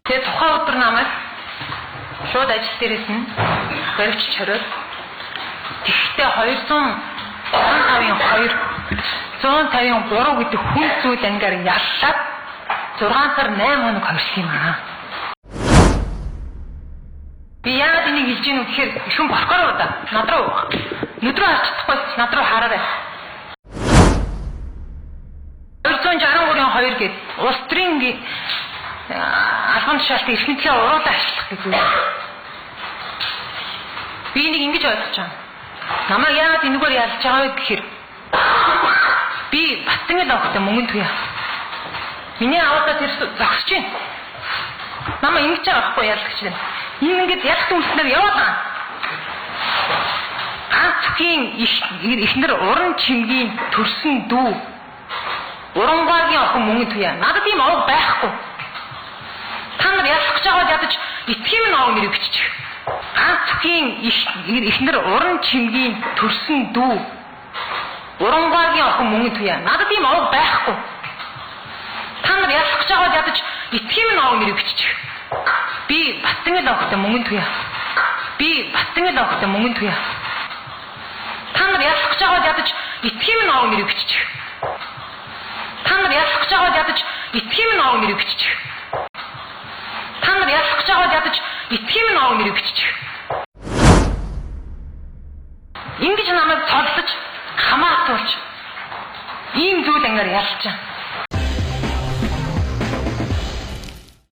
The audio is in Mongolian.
Тэгээ тухайн өдөр намайг шууд ажил дээрээс нь баривчилж хориод тэгтээ 153 гэдэг хүн зүйл ангаар яллаад 6 сар 8 хоног хорсон юм аа. Би яагаад энийг хэлж гинүү гэхээр ихэн болохоор удаа над руу нүдрөө харж чадахгүй над руу хараарай. 263-2 гээд улс төрийн албан тушаалтын эрхэмлэлийн уруулаа ашиглах гэдэг. Би энийг ингэж ойлгож байна. Намайг яагаад энэгээр ялж байгаа вэ гэхээр би Батангал огтой мөнгөн туяа. Миний аваадаа тэр зогсож байна. Намайг ингэж байгаа байхгүй ялгч байна. Энэ ингэж ялах үснээр яваад байгаа. Ганцхийн ихнэр уран чимгийн төрсөн дүү. Урамгаагийн охин мөнгөн туяа. Надад ийм овог байхгүй. Та нар ялах гэж байгаа ядаж итгэм овог нэр биччих. Ганцхийн ихнэр уран чимгийн төрсөн дүү. Урамгаагийн охин мөнгөн туяа. Надад ийм овог байхгүй. Та нар ялах гэж байгаа ядаж итгэм овог нэр биччих. Би Батангал огтой мөнгөн туяа. Би Батангал огтой мөнгөн туяа. Та нар ялах гэж байгаа ядаж итгэм овог нэр биччих. Та нар ялах гэж байгаа ядаж итгэм овог нэр биччих. Та нар ялах гэж байгаа ядаж итгэм овог нэр биччих. Ингэж намайг цоглож хамаатуулж ийм зүйл ангаар ялж байгаа.